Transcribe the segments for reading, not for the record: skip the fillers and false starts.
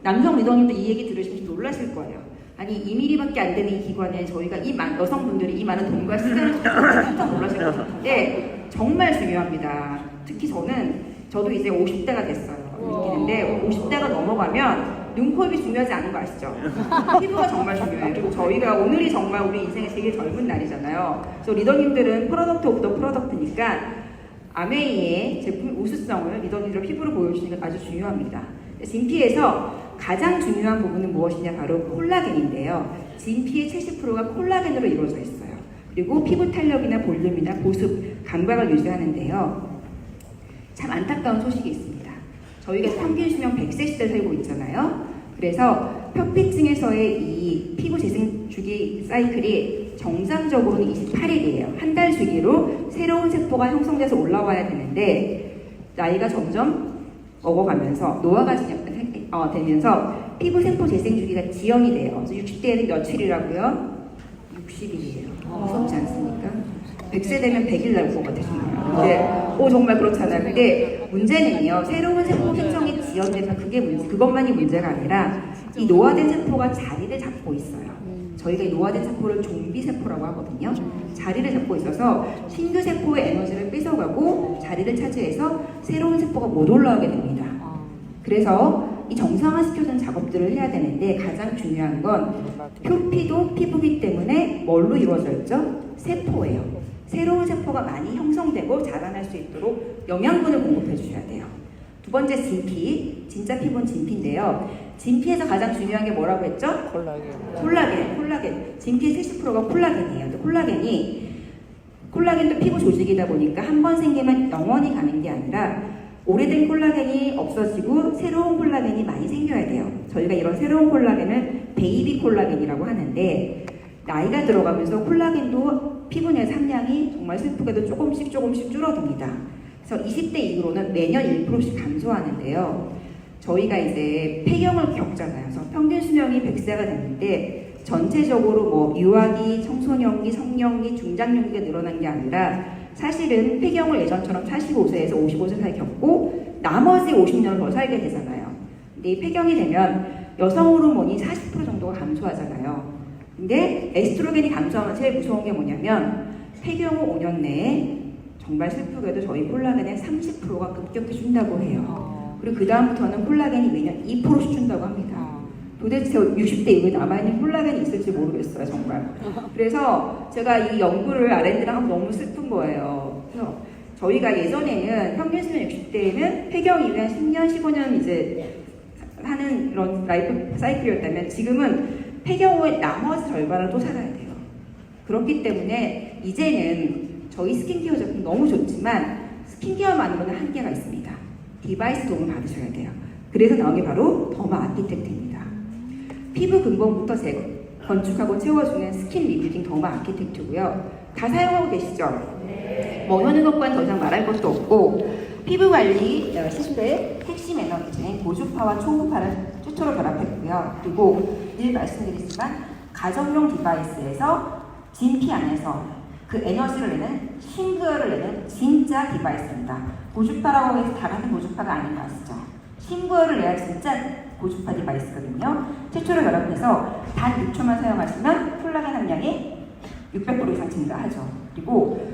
남성 리더님도 이 얘기 들으시면 놀라실 거예요. 아니 2mm밖에 안 되는 이 기관에 저희가 여성분들이 이 많은 돈과 시간을 깜짝 놀라실 것 같은데 정말 중요합니다. 특히 저도 이제 50대가 됐어요. 느끼는데 50대가 넘어가면 눈코입이 중요하지 않은 거 아시죠? 피부가 정말 중요해요. 그리고 저희가 오늘이 정말 우리 인생의 제일 젊은 날이잖아요. 그래서 리더님들은 프로덕트 오브 더 프로덕트니까 아메이의 제품 우수성을 리더님들 피부로 보여주시는 게 아주 중요합니다. 진피에서 가장 중요한 부분은 무엇이냐? 바로 콜라겐인데요. 진피의 70%가 콜라겐으로 이루어져 있어요. 그리고 피부 탄력이나 볼륨이나 보습, 감각을 유지하는데요. 참 안타까운 소식이 있습니다. 저희가 평균 수명 100세 시대 살고 있잖아요. 그래서 표피층에서의 이 피부 재생 주기 사이클이 정상적으로는 28일이에요. 한 달 주기로 새로운 세포가 형성돼서 올라와야 되는데 나이가 점점 먹어가면서 노화가 되면서 피부 세포 재생 주기가 지연이 돼요. 그래서 60대에는 며칠이라고요? 60일이에요. 무섭지 않습니까? 100세 되면 100일 날 것 같으시네요. 근데 정말 그렇잖아요. 근데 문제는요. 새로운 세포 생성이 지연되면 그것만이 문제가 아니라 이 노화된 세포가 자리를 잡고 있어요. 저희가 이 노화된 세포를 좀비 세포라고 하거든요. 자리를 잡고 있어서 신규 세포의 에너지를 뺏어가고 자리를 차지해서 새로운 세포가 못 올라오게 됩니다. 그래서 이 정상화시켜주는 작업들을 해야 되는데 가장 중요한 건 표피도 피부기 때문에 뭘로 이루어져 있죠? 세포예요. 새로운 세포가 많이 형성되고 자라날 수 있도록 영양분을 공급해 주셔야 돼요. 두 번째 진피, 진짜 피부는 진피인데요. 진피에서 가장 중요한 게 뭐라고 했죠? 콜라겐. 진피의 70%가 콜라겐이에요. 콜라겐도 피부 조직이다 보니까 한 번 생기면 영원히 가는 게 아니라 오래된 콜라겐이 없어지고 새로운 콜라겐이 많이 생겨야 돼요. 저희가 이런 새로운 콜라겐을 베이비 콜라겐이라고 하는데 나이가 들어가면서 콜라겐도 피부 내 함량이 정말 슬프게도 조금씩 줄어듭니다. 그래서 20대 이후로는 매년 1%씩 감소하는데요. 저희가 이제 폐경을 겪잖아요. 그래서 평균 수명이 100세가 됐는데 전체적으로 뭐 유아기, 청소년기, 성년기, 중장년기가 늘어난 게 아니라 사실은 폐경을 예전처럼 45세에서 55세 사이 겪고 나머지 50년을 더 살게 되잖아요. 근데 이 폐경이 되면 여성 호르몬이 40% 정도가 감소하잖아요. 근데 에스트로겐이 감소하면 제일 무서운 게 뭐냐면 폐경 후 5년 내에 정말 슬프게도 저희 콜라겐의 30%가 급격히 준다고 해요. 그리고 그 다음부터는 콜라겐이 매년 2%씩 준다고 합니다. 도대체 60대 이후에 남아있는 콜라겐이 있을지 모르겠어요, 정말. 그래서 제가 이 연구를 R&D를 하면 너무 슬픈 거예요. 그래서 저희가 예전에는 평균 수명 60대에는 폐경 이후에 10년, 15년 이제 하는 그런 라이프 사이클이었다면 지금은 폐경 후에 나머지 절반을 또 살아야 돼요. 그렇기 때문에 이제는 저희 스킨케어 제품 너무 좋지만 스킨케어만으로는 한계가 있습니다. 디바이스 도움을 받으셔야 돼요. 그래서 나온 게 바로 더마 아키텍트입니다. 피부 근본부터 건축하고 채워주는 스킨 리빌딩 더마 아키텍트고요. 다 사용하고 계시죠? 네. 뭐 하는 것과는 더 이상 말할 것도 없고 피부 관리 시술의 핵심 에너지인 고주파와 초음파를 최초로 결합했고요. 그리고 늘 말씀드리지만 가정용 디바이스에서 진피 안에서 그 에너지를 내는 신부열을 내는 진짜 디바이스입니다. 고주파라고 해서 다 같은 고주파가 아닌 거 아시죠? 신부열을 내야 진짜 고주파 디바이스거든요. 최초로 결합해서 단 6초만 사용하시면 콜라겐 함량이 600% 이상 증가하죠. 그리고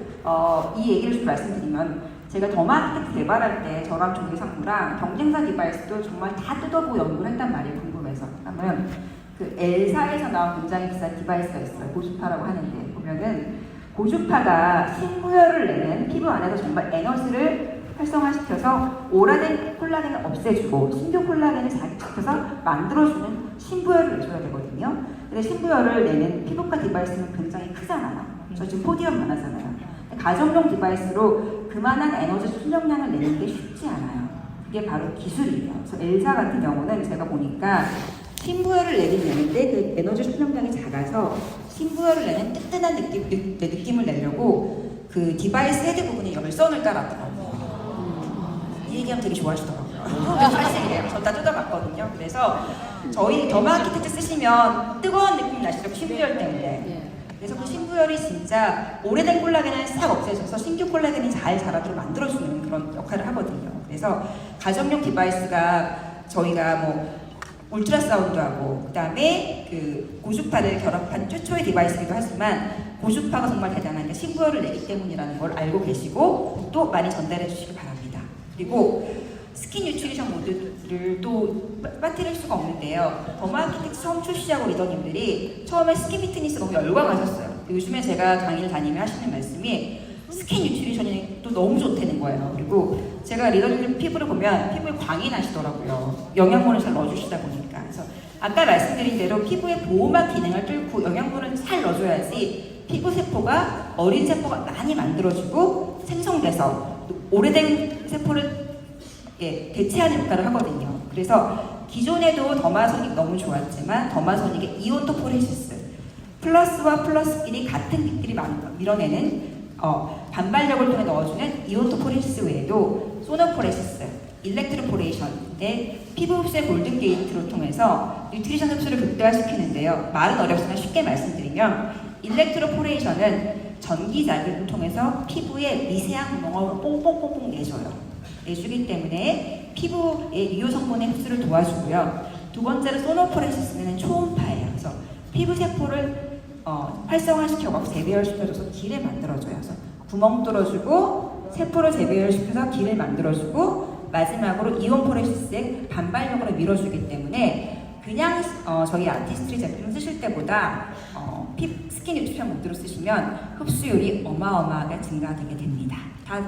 이 얘기를 좀 말씀드리면 제가 더마아키텍트 개발할 때 저랑 조기상무랑 경쟁사 디바이스도 정말 다 뜯어보고 연구를 했단 말이에요. 궁금해서. 그러면 그 엘사에서 나온 굉장히 비싼 디바이스가 있어요. 고주파라고 하는데 보면은 고주파가 신부열을 내는 피부 안에서 정말 에너지를 활성화시켜서 오래된 콜라겐을 없애주고 신규 콜라겐을 자극시켜서 만들어주는 신부열을 내줘야 되거든요. 근데 신부열을 내는 피부과 디바이스는 굉장히 크잖아요. 저 지금 포디움만 하잖아요. 가정용 디바이스로 그만한 에너지 수정량을 내는 게 쉽지 않아요. 그게 바로 기술이에요. 그래서 엘사 같은 경우는 제가 보니까 신부열을 내긴 내는데 그 에너지 수정량이 작아서 신부열을 내는 뜨뜻한 느낌을 내려고 그 디바이스 헤드 부분에 열선을 깔았더라고요. 이 얘기하면 되게 좋아하시더라고요. 사실이에요. 저 다 뜯어봤거든요. 그래서 저희 더마아키텍트 쓰시면 뜨거운 느낌 나시죠? 신부열 때문에. 그래서 그 신부열이 진짜 오래된 콜라겐을 싹 없애줘서 신규 콜라겐이 잘 자라도록 만들어주는 그런 역할을 하거든요. 그래서 가정용 디바이스가 저희가 뭐 울트라사운드하고 그다음에 그 고주파를 결합한 최초의 디바이스이기도 하지만 고주파가 정말 대단한 게 신고열을 내기 때문이라는 걸 알고 계시고 또 많이 전달해 주시기 바랍니다. 그리고 스킨 뉴트리션 모드를 또 빠뜨릴 수가 없는데요. 더마아키텍스 처음 출시하고 리더님들이 처음에 스킨 피트니스 너무 열광하셨어요. 요즘에 제가 강의를 다니며 하시는 말씀이 스킨 뉴트리션이 또 너무 좋다는 거예요. 그리고 제가 리더님들 피부를 보면 피부에 광이 나시더라고요. 영양분을 잘 넣어주시다 보니까. 그래서 아까 말씀드린 대로 피부의 보호막 기능을 뚫고 영양분을 잘 넣어줘야지 피부 세포가 어린 세포가 많이 만들어지고 생성돼서 오래된 세포를 대체하는 역할을 하거든요. 그래서 기존에도 더마소닉 너무 좋았지만 더마소닉의 이온토포레시스 플러스와 플러스끼리 같은 빛끼리 밀어내는 반발력을 통해 넣어주는 이온토포레시스 외에도 소노포레시스, 일렉트로포레이션의 피부 흡수의 골든 게이트를 통해서 뉴트리션 흡수를 극대화시키는데요. 말은 어렵지만 쉽게 말씀드리면 일렉트로포레이션은 전기자극을 통해서 피부에 미세한 구멍을 뽕뽕뽕뽕 내주기 때문에 피부의 유효 성분의 흡수를 도와주고요. 두 번째로 소노포레시스는 초음파예요. 그래서 피부 세포를 활성화시켜서 재배열시켜줘서 길을 만들어줘요. 그래서 구멍 뚫어주고 세포를 재배열시켜서 길을 만들어주고 마지막으로 이온포레시스의 반발력으로 밀어주기 때문에 그냥 저희 아티스트리 제품을 쓰실 때보다 스킨 뉴트리션 모드로 쓰시면 흡수율이 어마어마하게 증가되게 됩니다. 다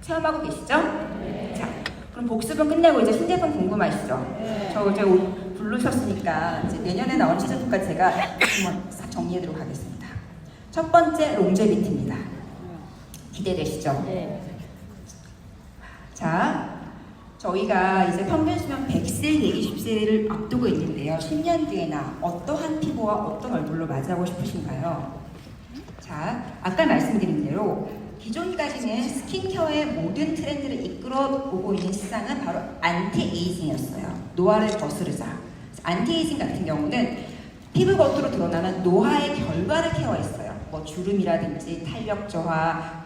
체험하고 계시죠? 네. 자, 그럼 복습은 끝내고 이제 신제품 궁금하시죠? 네. 저 이제 부르셨으니까 이제 내년에 나온 신제품까지 제가 한번 싹 정리해드리도록 하겠습니다. 첫 번째 롱제비티입니다. 기대되시죠? 네. 자, 저희가 이제 평균 수명 100세, 120세를 앞두고 있는데요. 10년 뒤에나 어떠한 피부와 어떤 얼굴로 맞이하고 싶으신가요? 자, 아까 말씀드린 대로 기존까지는 스킨케어의 모든 트렌드를 이끌어오고 있는 시장은 바로 안티에이징이었어요. 노화를 거스르자. 안티에이징 같은 경우는 피부 겉으로 드러나는 노화의 결과를 케어했어요. 뭐 주름이라든지 탄력 저하,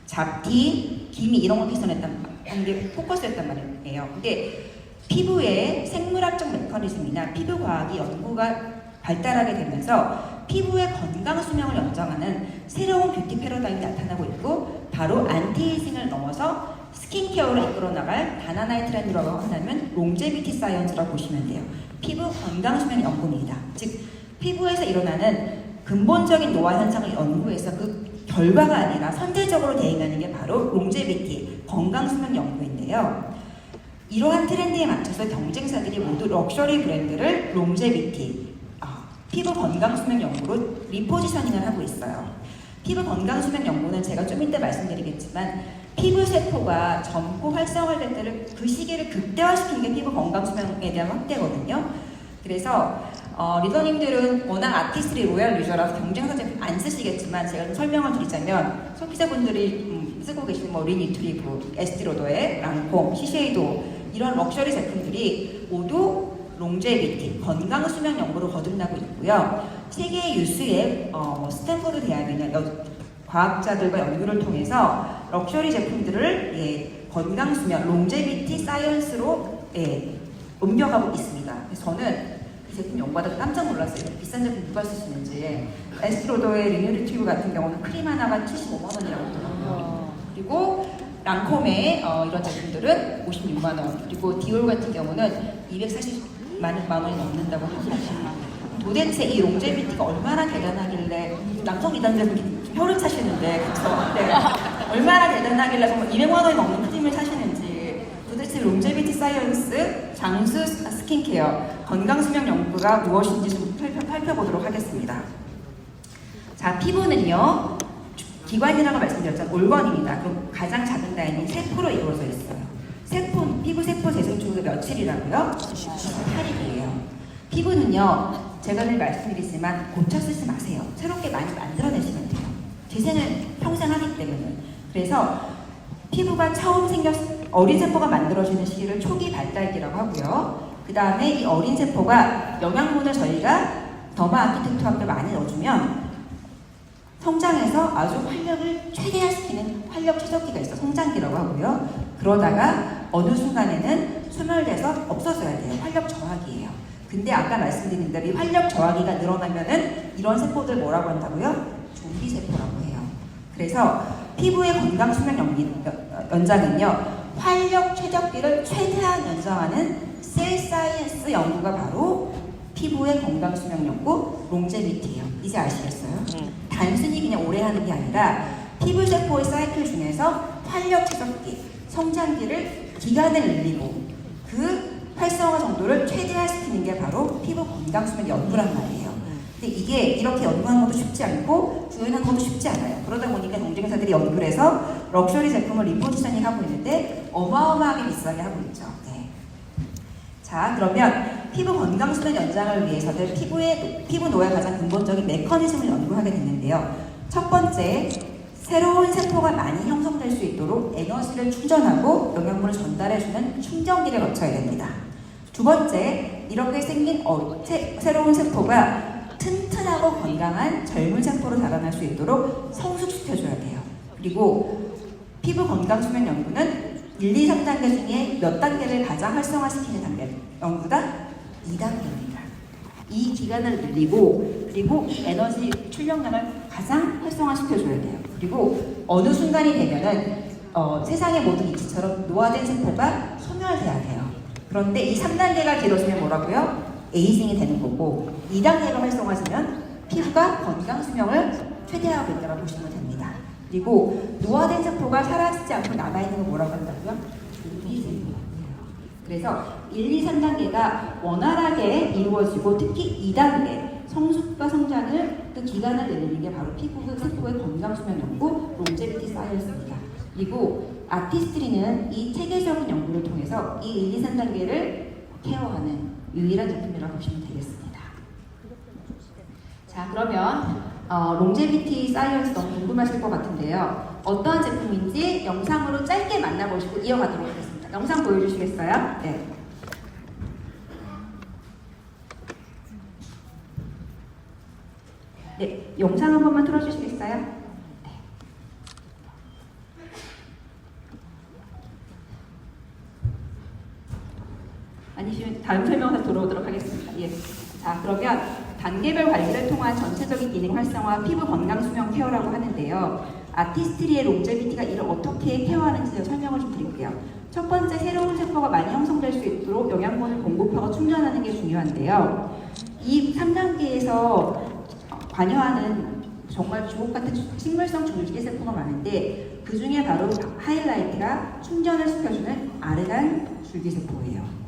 잡티, 기미 이런 걸 개선했단 게 포커스였단 말이에요. 근데 피부의 생물학적 메커니즘이나 피부 과학이 연구가 발달하게 되면서 피부의 건강 수명을 연장하는 새로운 뷰티 패러다임이 나타나고 있고 바로 안티에이징을 넘어서 스킨케어를 이끌어 나갈 단 하나의 트렌드라고 한다면 롱제비티 사이언스라고 보시면 돼요. 피부 건강 수명 연구입니다. 즉 피부에서 일어나는 근본적인 노화 현상을 연구해서 그 결과가 아니라 선제적으로 대응하는 게 바로 롱제비티 건강 수명 연구인데요. 이러한 트렌드에 맞춰서 경쟁사들이 모두 럭셔리 브랜드를 롱제비티 피부 건강 수명 연구로 리포지셔닝을 하고 있어요. 피부 건강 수명 연구는 제가 좀 이따 말씀드리겠지만 피부 세포가 젊고 활성화될 때를 그 시기를 극대화시키는 게 피부 건강 수명에 대한 확대거든요. 그래서 리더님들은 워낙 아티스트리 로얄 유저라서 경쟁사 제품 안 쓰시겠지만 제가 좀 설명을 드리자면 소비자분들이 쓰고 계시는 뭐 리니트리브, 에스티로더의 랑콤, 시쉐이도 이런 럭셔리 제품들이 모두 롱제비티, 건강 수명 연구로 거듭나고 있고요. 세계 유수의 스탠퍼드 대학이나 과학자들과 연구를 통해서 럭셔리 제품들을 건강 수명, 롱제비티 사이언스로 옮겨가고 있습니다. 그래서 저는 그 제품 연구하다 깜짝 놀랐어요. 비싼 제품 누가 쓰시는지. 에스티로더의 리뉴리튜브 같은 경우는 크림 하나가 75만 원이라고 하더라고요. 그리고 랑콤의 이런 제품들은 56만 원. 그리고 디올 같은 경우는 240만 원이 넘는다고 합니다. 도대체 이 롱제비티가 얼마나 대단하길래 남성 이단자분이 혀를 차시는데 그쵸? 네. 얼마나 대단하길래 정말 200만 원이 넘는 크림을 사시는지 도대체 롱제비티 사이언스 장수 스킨케어 건강수명 연구가 무엇인지 좀 살펴보도록 하겠습니다. 자, 피부는요 기관이라고 말씀드렸잖아요. 올건입니다. 그럼 가장 작은 라인이 세포로 이루어져 있어요. 피부 세포 재생 주기가 며칠이라고요? 8일이에요. 피부는요 제가 늘 말씀드리지만 고쳐 쓰지 마세요. 새롭게 많이 만들어내시면 돼요. 재생을 평생 하기 때문에. 그래서 피부가 처음 어린 세포가 만들어지는 시기를 초기 발달기라고 하고요. 그 다음에 이 어린 세포가 영양분을 저희가 더마아키텍투학을 많이 넣어주면 성장해서 아주 활력을 최대화시키는 활력 최적기가 있어 성장기라고 하고요. 그러다가 어느 순간에는 소멸돼서 없어져야 돼요. 활력 저하기예요. 근데 아까 말씀드린 대로 이 활력 저하기가 늘어나면은 이런 세포들 뭐라고 한다고요? 좀비 세포라고 해요. 그래서 피부의 건강 수명 연장은요, 활력 최적기를 최대한 연장하는 셀 사이언스 연구가 바로 피부의 건강 수명 연구 롱제비티예요. 이제 아시겠어요? 단순히 그냥 오래 하는 게 아니라 피부 세포의 사이클 중에서 활력 최적기, 성장기를 기간을 늘리고 그 활성화 정도를 최대화시키는 게 바로 피부 건강 수명 연구란 말이에요. 근데 이게 이렇게 연구하는 것도 쉽지 않고 구현하는 것도 쉽지 않아요. 그러다 보니까 경쟁사들이 연구를 해서 럭셔리 제품을 리포지셔닝 하고 있는데 어마어마하게 비싸게 하고 있죠. 네. 자, 그러면 피부 건강 수명 연장을 위해서는 피부 노화의 가장 근본적인 메커니즘을 연구하게 됐는데요. 첫 번째, 새로운 세포가 많이 형성될 수 있도록 에너지를 충전하고 영양분을 전달해주는 충전기를 거쳐야 됩니다. 두 번째, 이렇게 생긴 새로운 세포가 튼튼하고 건강한 젊은 세포로 자라날 수 있도록 성숙시켜줘야 돼요. 그리고 피부 건강 수명 연구는 1, 2, 3단계 중에 몇 단계를 가장 활성화시키는 단계 연구다? 2단계입니다. 이 기간을 늘리고 그리고 에너지 출력량을 가장 활성화시켜줘야 돼요. 그리고 어느 순간이 되면은 세상의 모든 이치처럼 노화된 세포가 소멸돼야 돼요. 그런데 이 3단계가 길어지면 뭐라고요? 에이징이 되는 거고 2단계가 활성화되면 피부가 건강 수명을 최대화하고 있다고 보시면 됩니다. 그리고 노화된 세포가 사라지지 않고 남아있는 건 뭐라고 한다고요? 유기세포예요. 그래서 1, 2, 3단계가 원활하게 이루어지고 특히 2단계 성숙과 성장을 그 기간을 내리는 게 바로 피부 세포의 건강 수명 연구 롱제비티 사이언스입니다. 그리고 아티스트리는 이 체계적인 연구를 통해서 이 1, 2, 3단계를 케어하는 유일한 제품이라고 보시면 되겠습니다. 자, 그러면 롱제비티 사이언스 너무 궁금하실 것 같은데요. 어떠한 제품인지 영상으로 짧게 만나보시고 이어가도록 하겠습니다. 영상 보여주시겠어요? 네. 네, 영상 한 번만 틀어주시겠어요? 네. 아니시면 다음 설명서 들어오도록 하겠습니다. 예. 자, 그러면 단계별 관리를 통한 전체적인 기능 활성화 피부 건강 수명 케어라고 하는데요. 아티스트리의 롱제비티가 이를 어떻게 케어하는지 설명을 좀 드릴게요. 첫 번째, 새로운 세포가 많이 형성될 수 있도록 영양분을 공급하고 충전하는 게 중요한데요. 이 3단계에서 관여하는 정말 주옥 같은 식물성 줄기 세포가 많은데 그 중에 바로 하이라이트가 충전을 시켜주는 아르간 줄기세포예요.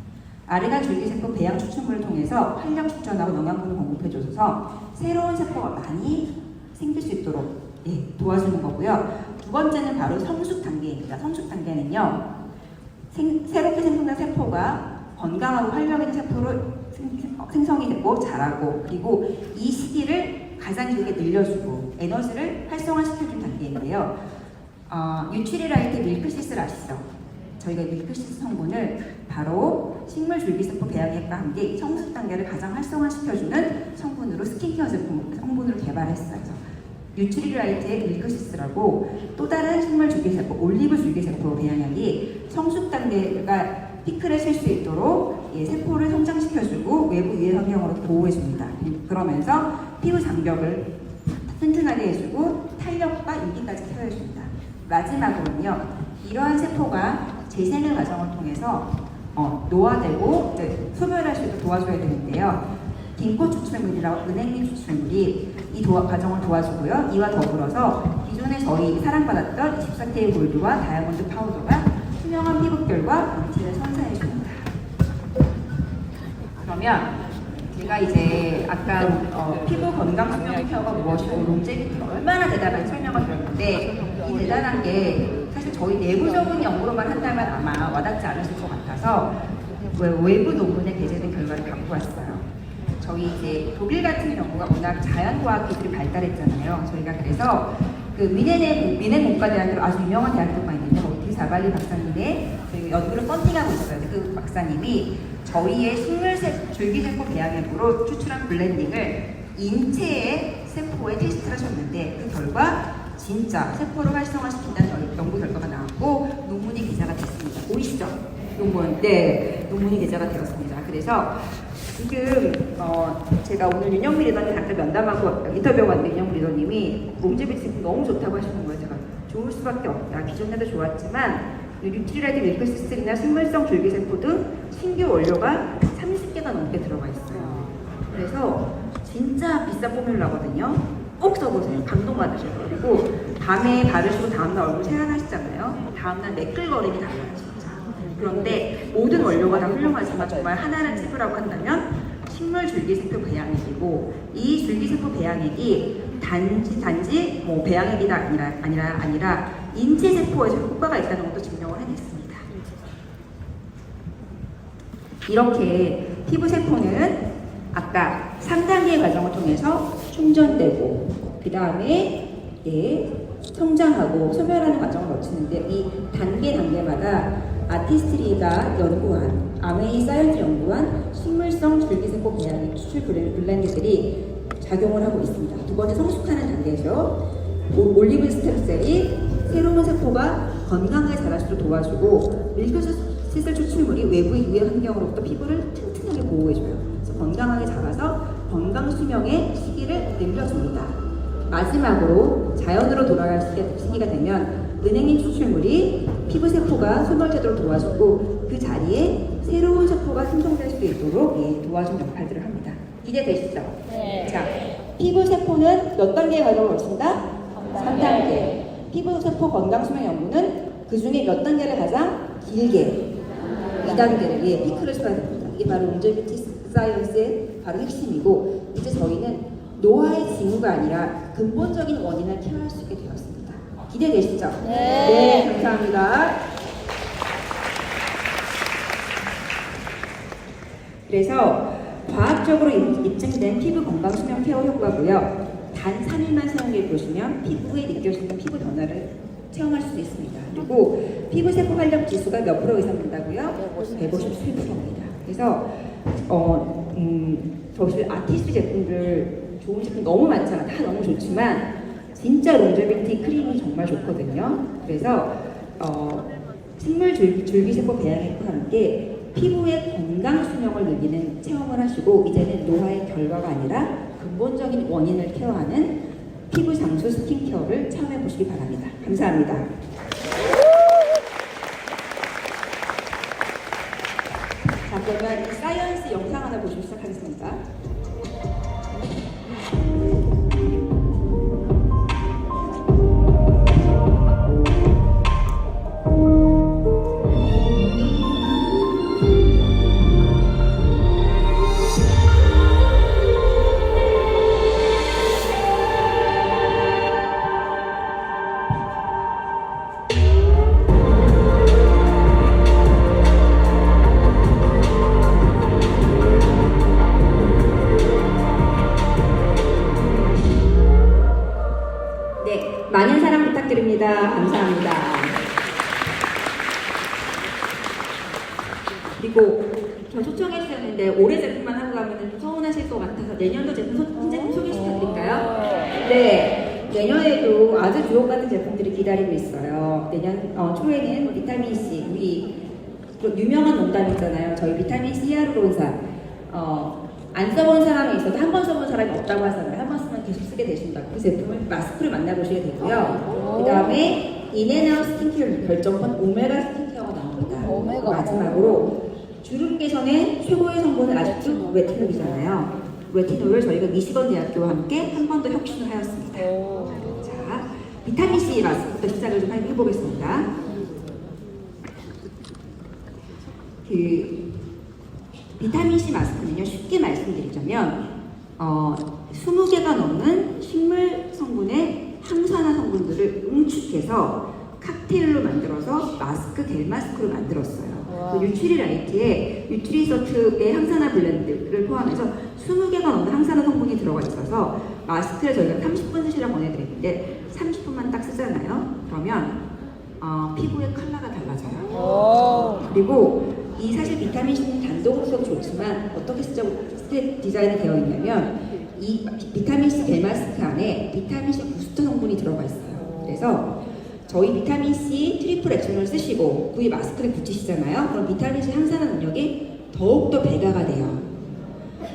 아르간 줄기세포 배양 추출물을 통해서 활력 충전하고 영양분을 공급해줘서 새로운 세포가 많이 생길 수 있도록 도와주는 거고요. 두 번째는 바로 성숙 단계입니다. 성숙 단계는요, 새롭게 생성된 세포가 건강하고 활력 있는 세포로 생성이 되고 자라고, 그리고 이 시기를 가장 길게 늘려주고 에너지를 활성화시켜준 단계인데요. 뉴트리라이트 밀크시스를 아시죠? 저희가 밀크시스 성분을 바로 식물 줄기세포 배양액과 함께 성숙 단계를 가장 활성화시켜주는 성분으로 스킨케어 제품 성분으로 개발했어요. 뉴트리라이트의 밀크시스라고 또 다른 식물 줄기세포, 올리브 줄기세포 배양액이 성숙 단계가 피크를 칠 수 있도록 세포를 성장시켜주고 외부 유해 환경으로 보호해줍니다. 그러면서 피부 장벽을 튼튼하게 해주고 탄력과 유기까지 케어해줍니다. 마지막으로는요, 이러한 세포가 재생의 과정을 통해서 노화되고 소멸할 수 있도록 도와줘야 되는데요. 긴코 추출물이라고 은행잎 추출물이 이 과정을 도와주고요. 이와 더불어서 기존에 저희 사랑받았던 24K 골드와 다이아몬드 파우더가 투명한 피부결과 광채를 선사해줍니다. 그러면 제가 이제 아까 피부 건강 수명 케어가 무엇이고 롱제비티가 얼마나 대단한지 설명을 드렸는데 이 대단한 게 사실 저희 내부적인 연구로만 한다면 아마 와닿지 않으실 것 같아서 외부 논문에 게재된 결과를 갖고 왔어요. 저희 이제 독일 같은 경우가 워낙 자연과학 기술이 발달했잖아요. 저희가 그래서 그 미넨 문과대학교 아주 유명한 대학교가 있는데 오티 자발리 박사님의 그 연구를 펀딩하고 있어요. 그 박사님이 저희의 식물 줄기세포 배양액으로 추출한 블렌딩을 인체의 세포에 테스트를 하셨는데 그 결과 진짜 세포를 활성화시킨다는 연구 결과가 나왔고 논문이 기사가 됐습니다. 보이시죠? 논문. 네, 논문이 기사가 되었습니다. 그래서 지금 제가 오늘 윤영미 리더님 잠깐 면담하고 인터뷰하고 왔는데 윤영미 리더님이 롱제비티 제품 너무 좋다고 하시는 거예요. 제가 좋을 수밖에 없다. 기존에도 좋았지만 뉴트리라이트 밀크시슬이나 식물성 줄기세포 등 신규 원료가 30개가 넘게 들어가 있어요. 그래서 진짜 비싼 포뮬러거든요. 꼭 써보세요. 감동받으실 거예요. 그리고 밤에 바르시고 다음날 얼굴 새하나시잖아요. 다음날 매끌거림이 달라요, 진짜. 그런데 모든 원료가 다 훌륭하지만 정말 하나를 찝으라고 한다면 식물 줄기세포 배양액이고, 이 줄기세포 배양액이 단지 뭐 배양액이 아니라 인체 세포에서 효과가 있다는 것도 증명을 해냈습니다. 이렇게 피부 세포는 아까 3단계의 과정을 통해서 충전되고 그 다음에 성장하고 소멸하는 과정을 거치는데, 이 단계마다 아티스트리가 연구한 아메이 사이언스 연구한 식물성 줄기세포 배양액 추출 블렌드들이 작용을 하고 있습니다. 두 번째 성숙하는 단계죠. 올리브 스템셀이 새로운 세포가 건강하게 자랄수록 도와주고, 밀크시슬 추출물이 외부 유해 환경으로부터 피부를 튼튼하게 보호해줘요. 그래서 건강하게 자라서 건강 수명의 시기를 늘려줍니다. 마지막으로 자연으로 돌아갈 시기가 되면 은행인 추출물이 피부 세포가 소멸되도록 도와주고, 그 자리에 새로운 세포가 생성될 수 있도록 도와주는 역할들을 합니다. 이해되시죠? 네. 자, 피부 세포는 몇 단계의 과정을 거친다? 3단계. 피부 세포 건강 수명 연구는 그 중에 몇 단계를 가장 길게 2단계를 피크를 써야 됩니다. 이게 바로 롱제비티 사이언스의 바로 핵심이고, 이제 저희는 노화의 징후가 아니라 근본적인 원인을 케어할 수 있게 되었습니다. 기대되시죠? 네. 감사합니다. 그래서 과학적으로 입증된 피부 건강 수명 케어 효과고요. 단 3일만 사용해 보시면 피부에 느껴지는 피부 변화를 체험할 수 있습니다. 그리고 피부 세포 활력 지수가 몇 프로 이상 된다고요? 157%입니다. 그래서 저희 아티스트 제품들 좋은 제품 너무 많잖아. 다 너무 좋지만 진짜 롱제비티 크림이 정말 좋거든요. 그래서 식물 줄기세포 배양액과 함께 피부의 건강 수명을 늘리는 체험을 하시고, 이제는 노화의 결과가 아니라 근본적인 원인을 케어하는 피부 장수 스킨케어를 체험해 보시기 바랍니다. 감사합니다. 자, 그러면 이 사이언스 영상 하나 보시고 시작하겠습니다. 많은 사랑 부탁드립니다. 감사합니다. 그리고 저 초청해 주셨는데 올해 제품만 하고 가면 좀 서운하실 것 같아서 내년도 신제품 소개시켜드릴까요? 네, 내년에도 아주 주옥 같은 제품들이 기다리고 있어요. 내년 초에는 비타민 C, 우리 유명한 농담 있잖아요. 저희 비타민 C 히아루론산 안 써본 사람이 있어도 한 번 써본 사람이 없다고 하잖아요. 한 번 쓰면 계속 쓰게 되신다고. 그 제품을 마스크를 만나보시게 되고요. 그 다음에 인앤아웃 스킨케어 결정권 오메가 스킨케어가 나옵니다. 오메가. 마지막으로 주름 개선의 최고의 성분은 아직도 레티놀이잖아요. 레티놀을 저희가 미시건 대학교와 함께 한 번 더 혁신을 하였습니다. 자, 비타민 C 마스크부터 시작을 좀 해보겠습니다. 비타민 C 마스크는요, 쉽게 말씀드리자면 20개가 넘는 식물 성분의 항산화 성분들을 응축해서 칵테일로 만들어서 마스크, 겔 마스크로 만들었어요. 그 뉴트리라이트에 뉴트리서트의 항산화 블렌드를 포함해서 20개가 넘는 항산화 성분이 들어가 있어서 마스크를 저희가 30분 쓰시라고 보내드렸는데 30분만 딱 쓰잖아요. 그러면 피부의 컬러가 달라져요. 그리고 이 사실 비타민 C는 단독으로 써도 좋지만 어떻게 디자인이 되어 있냐면 이 비타민 C 겔 마스크 안에 비타민 C 부스터 성분이 들어가 있어요. 그래서 저희 비타민 C 트리플 액션을 쓰시고 그 마스크를 붙이시잖아요. 그럼 비타민 C 항산화 능력이 더욱더 배가가 돼요.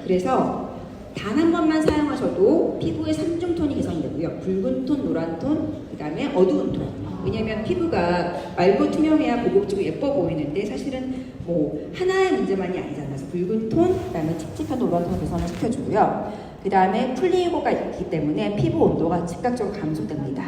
그래서 단 한 번만 사용하셔도 피부의 3중톤이 개선이 되고요. 붉은 톤, 노란 톤, 그 다음에 어두운 톤. 왜냐면 피부가 맑고 투명해야 보급지고 예뻐 보이는데 사실은 뭐 하나의 문제만이 아니잖아요. 그래서 붉은 톤, 그 다음에 칙칙한 노란 톤 개선을 시켜주고요. 그 다음에 플리고가 있기 때문에 피부 온도가 즉각적으로 감소됩니다.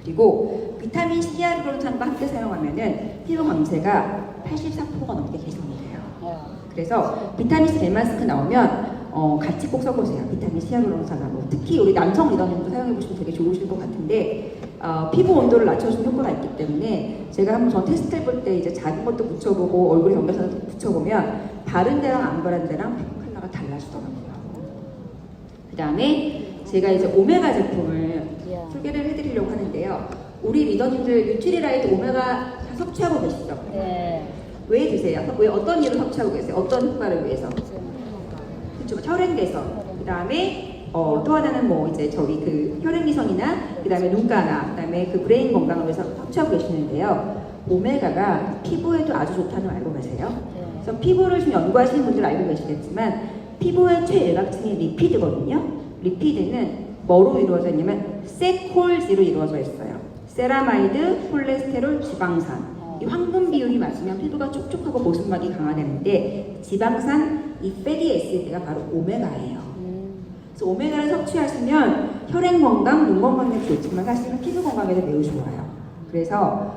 그리고 비타민 C 히알루론산과 함께 사용하면은 피부 광채가 84%가 넘게 개선이 돼요. 그래서 비타민 C 젤 마스크 나오면 같이 꼭 써보세요. 비타민 C 히알루론산하고 특히 우리 남성 리더님도 사용해보시면 되게 좋으실 것 같은데 피부 온도를 낮춰주는 효과가 있기 때문에 제가 한번 전 테스트 해볼 때 이제 작은 것도 붙여보고 얼굴에 경계선을 붙여보면 바른 데랑 안 바른 데랑 피부 컬러가 달라지더라고요. 그 다음에 제가 이제 오메가 제품을 소개를 해드리려고 하는데요. 우리 리더님들 뉴트리라이트 오메가 섭취하고 계시죠? 네. 왜 드세요? 왜 어떤 이유로 섭취하고 계세요? 어떤 효과를 위해서? 그렇죠. 혈행 개선. 그 다음에 또 하나는 뭐 이제 저희 그 혈행 개선이나 그 다음에 눈가나 그 다음에 그 브레인 건강을 위해서 섭취하고 계시는데요. 오메가가 피부에도 아주 좋다는 거 알고 계세요? 그래서 피부를 좀 연구하시는 분들 알고 계시겠지만 피부의 최외곽층이 리피드거든요. 리피드는 뭐로 이루어져 있냐면 세콜지로 이루어져 있어요. 세라마이드, 콜레스테롤, 지방산. 이 황금 비율이 맞으면 피부가 촉촉하고 보습막이 강화되는데 지방산, 이 패티 에시드가 바로 오메가예요. 그래서 오메가를 섭취하시면 혈행 건강, 눈 건강에도 좋지만 사실은 피부 건강에도 매우 좋아요. 그래서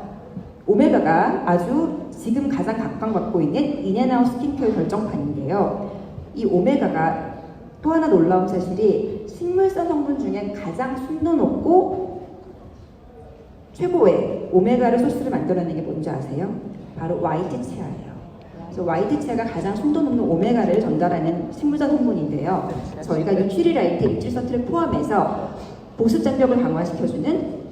오메가가 아주 지금 가장 각광받고 있는 인앤아웃 스킨케어 결정판인데요. 이 오메가가 또 하나 놀라운 사실이 식물성 성분 중에 가장 순도 높고 최고의 오메가를 소스를 만들어내는 게 뭔지 아세요? 바로 화이트 치아예요. 그래서 화이트 치아가 가장 순도 높은 오메가를 전달하는 식물성 성분인데요. 저희가 뉴트리라이트 리치서트를 포함해서 보습 장벽을 강화시켜주는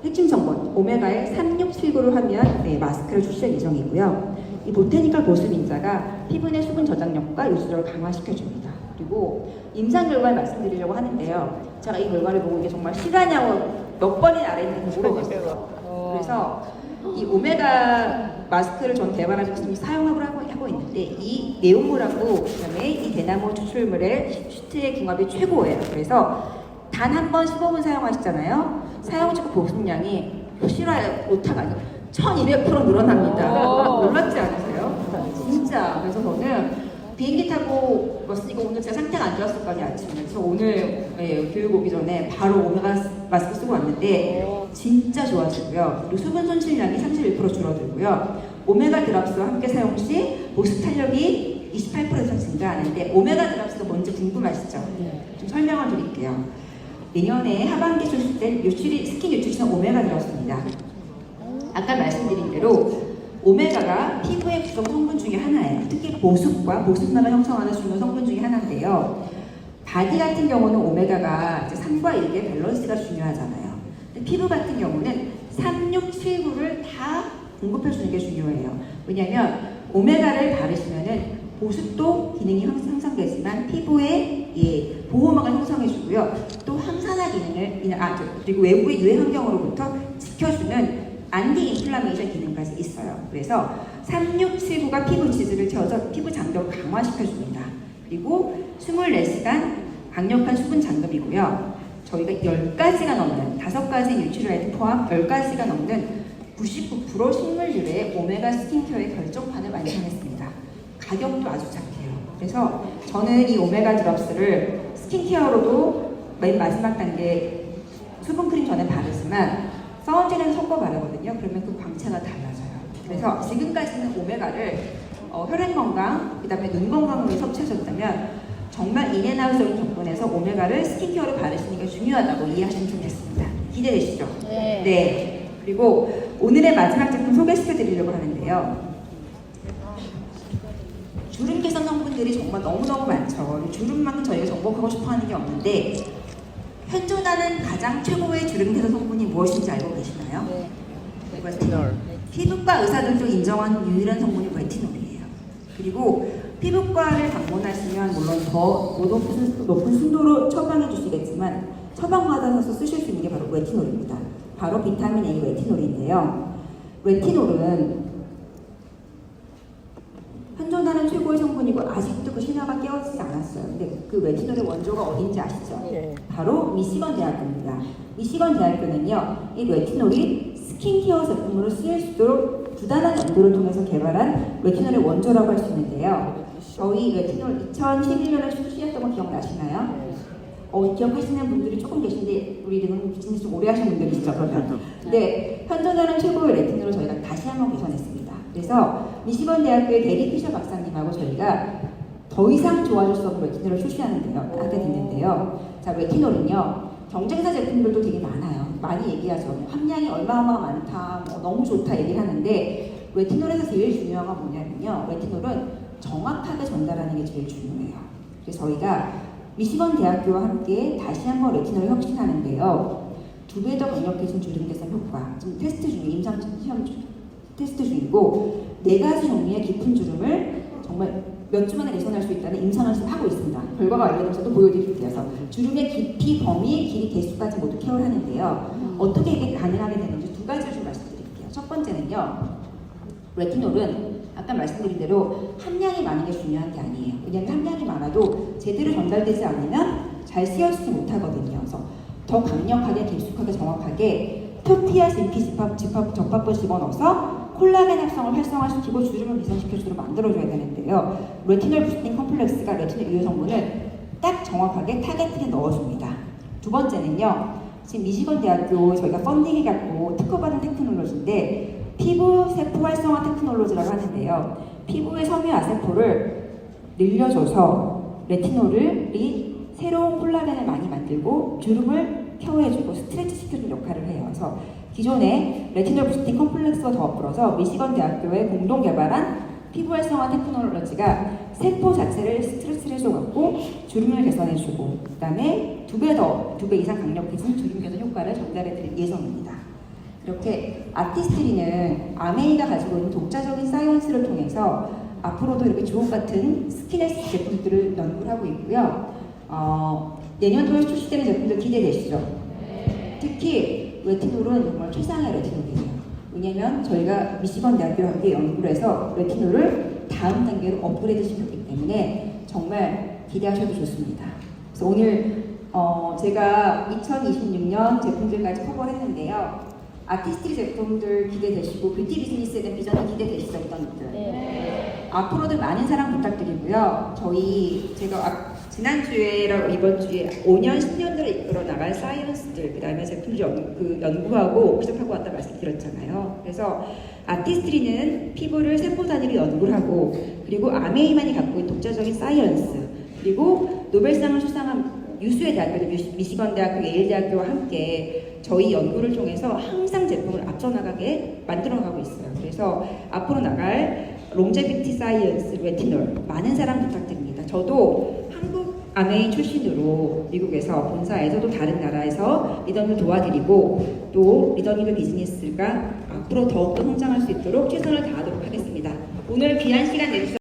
핵심 성분 오메가의 3679를 하면 마스크를 출시할 예정이고요. 이 보테니컬 보습 인자가 피부 내 수분 저장력과 유수력을 강화시켜줍니다. 그리고 임상 결과를 말씀드리려고 하는데요. 제가 이 결과를 보고 이게 정말 실화냐고 몇 번이나 아래 있는지 물어봤어요. 그래서 이 오메가 마스크를 전 개발해서 지금 사용하고 하고 있는데 이 내용물하고 그다음에 이 대나무 추출물의 슈트의 궁합이 최고예요. 그래서 단 한 번 15분 사용하시잖아요. 사용 중 보습량이 실화에 오타가 아니고 1200% 늘어납니다. 놀랍지 않으세요? 진짜. 그래서 저는 비행기 타고 왔으니까 오늘 제가 상태가 안 좋았을 거 아니에요, 아침에. 그래서 오늘 교육 오기 전에 바로 오메가 마스크 쓰고 왔는데 진짜 좋아지고요. 그리고 수분 손실량이 31% 줄어들고요. 오메가 드랍스와 함께 사용 시 보습 탄력이 28% 이상 증가하는데 오메가 드랍스가 뭔지 궁금하시죠? 좀 설명을 드릴게요. 내년에 하반기 출시될 스킨 뉴트리션 오메가 드랍스입니다. 아까 말씀드린 대로 오메가가 피부의 구성 성분 중에 하나예요. 특히 보습과 보습막을 형성하는 중요한 성분 중에 하나인데요. 바디 같은 경우는 오메가가 이제 3과 1의 밸런스가 중요하잖아요. 근데 피부 같은 경우는 3, 6, 7, 9를 다 공급해주는 게 중요해요. 왜냐하면 오메가를 바르시면은 보습도 기능이 향상되지만 피부에 보호막을 형성해주고요. 또 항산화 기능을 그리고 외부의 유해 환경으로부터 지켜주는 안티 인플라메이션 기능까지 있어요. 그래서 3679가 피부 지수를 채워서 피부 장벽을 강화시켜줍니다. 그리고 24시간 강력한 수분 잠금이고요. 저희가 10가지가 넘는 5가지 뉴트리라이트 포함 10가지가 넘는 99% 식물 유래의 오메가 스킨케어의 결정판을 완성했습니다. 가격도 아주 착해요. 그래서 저는 이 오메가 드롭스를 스킨케어로도 맨 마지막 단계 수분크림 전에 바르지만 선지는 섞어 바르거든요. 그러면 그 광채가 달라져요. 그래서 지금까지는 오메가를 혈행 건강, 그 다음에 눈 건강을 위해 섭취하셨다면 정말 인앤아웃적인 접근에서 오메가를 스킨케어로 바르시는 게 중요하다고 이해하시면 좋겠습니다. 기대되시죠? 네. 네. 그리고 오늘의 마지막 제품 소개시켜 드리려고 하는데요. 주름 개선 성분들이 정말 너무너무 많죠. 주름만큼 저희가 정복하고 싶어 하는 게 없는데 현존하는 가장 최고의 주름 개선 성분이 무엇인지 알고 계시나요? 네. 레티놀. 피부과 의사들도 인정한 유일한 성분이 레티놀이에요. 그리고 피부과를 방문하시면 물론 더 높은 순도로 처방해 주시겠지만 처방받아서 쓰실 수 있는 게 바로 레티놀입니다. 바로 비타민 A 레티놀인데요. 레티놀은 현존하는 최고의 성분이고 아직도 그 신화가 깨어지지 않았어요. 근데 그 레티놀의 원조가 어딘지 아시죠? 네. 바로 미시건 대학교입니다. 미시건 대학교는요, 이 레티놀이 스킨케어 제품으로 쓰일 수 있도록 부단한 연구를 통해서 개발한 레티놀의 원조라고 할 수 있는데요. 저희 레티놀 2011년에 출시했던 거 기억나시나요? 기억하시는 분들이 조금 계신데 우리 지금 비즈니스 좀 오래 하신 분들이시죠, 그러면. 네, 현존하는 최고의 레티놀을 저희가 다시 한번 개선했습니다. 그래서 미시건 대학교의 데리 피셔 박사님하고 저희가 더 이상 좋아질 수 없는 레티놀을 하게 됐는데요. 자, 레티놀은요, 경쟁사 제품들도 되게 많아요. 많이 얘기하죠. 함량이 얼마나 많다, 너무 좋다 얘기를 하는데 레티놀에서 제일 중요한 건 뭐냐면요. 레티놀은 정확하게 전달하는 게 제일 중요해요. 그래서 저희가 미시건 대학교와 함께 다시 한번 레티놀을 혁신하는데요. 2배 더 강력해진 주름 개선 효과, 지금 테스트 중에 임상 시험 테스트 중이고 4가지 종류의 깊은 주름을 정말 몇 주 만에 개선할 수 있다는 임상을 지금 하고 있습니다. 결과가 알려져서 보여드릴게요. 그래서 주름의 깊이, 범위, 길이, 개수까지 모두 케어를 하는데요. 어떻게 이게 가능하게 되는지 2가지를 좀 말씀드릴게요. 첫 번째는요. 레티놀은 아까 말씀드린 대로 함량이 많은 게 중요한 게 아니에요. 왜냐하면 함량이 많아도 제대로 전달되지 않으면 잘 쓰여지지 못하거든요. 그래서 더 강력하게, 깊숙하게, 정확하게 토피아 진피 접합부 집어넣어서 콜라겐 합성을 활성화시키고 주름을 개선시켜주도록 만들어줘야 되는데요. 레티놀 부스팅 컴플렉스가 레티놀 유효 성분을 딱 정확하게 타겟팅에 넣어줍니다. 2번째는요. 지금 미시건 대학교 저희가 펀딩해갖고 특허받은 테크놀로지인데 피부 세포 활성화 테크놀로지라고 하는데요. 피부의 섬유 아세포를 늘려줘서 레티놀이 새로운 콜라겐을 많이 만들고 주름을 케어해주고 스트레치 시켜주는 역할을 해요. 그래서 기존의 레티놀 부스팅 컴플렉스와 더불어서 미시건 대학교의 공동 개발한 피부 활성화 테크놀로지가 세포 자체를 스트레치를 해줘갖고 주름을 개선해주고 그 다음에 2배 이상 강력해진 주름 개선 효과를 전달해드릴 예정입니다. 이렇게 아티스트리는 아메이가 가지고 있는 독자적인 사이언스를 통해서 앞으로도 이렇게 주옥 같은 스킨헬스 제품들을 연구를 하고 있고요. 내년도에 출시되는 제품들 기대되시죠? 특히 레티놀은 정말 최상의 레티놀이에요. 왜냐면 저희가 미시건 대학교와 함께 연구를 해서 레티놀을 다음 단계로 업그레이드 시켰기 때문에 정말 기대하셔도 좋습니다. 그래서 오늘 제가 2026년 제품들까지 커버를 했는데요. 아티스트리 제품들 기대되시고 뷰티 비즈니스에 대한 비전이 기대되시죠, 이번들. 네. 앞으로도 많은 사랑 부탁드리고요. 제가 지난주에랑 이번주에 5년, 10년들을 이끌어 나갈 사이언스들, 그 다음에 제품들 연구하고 워크숍하고 왔다 말씀드렸잖아요. 그래서 아티스트리는 피부를 세포 단위로 연구를 하고, 그리고 아메이만이 갖고 있는 독자적인 사이언스, 그리고 노벨상을 수상한 유수의 대학교들, 미시건 대학교, 예일 대학교와 함께 저희 연구를 통해서 항상 제품을 앞서 나가게 만들어가고 있어요. 그래서 앞으로 나갈 롱제비티 사이언스 레티놀 많은 사랑 부탁드립니다. 저도 한국 아메이 출신으로 미국에서 본사에서도 다른 나라에서 리더님을 도와드리고 또 리더님의 비즈니스가 앞으로 더욱더 성장할 수 있도록 최선을 다하도록 하겠습니다. 오늘 귀한 시간 내주셔서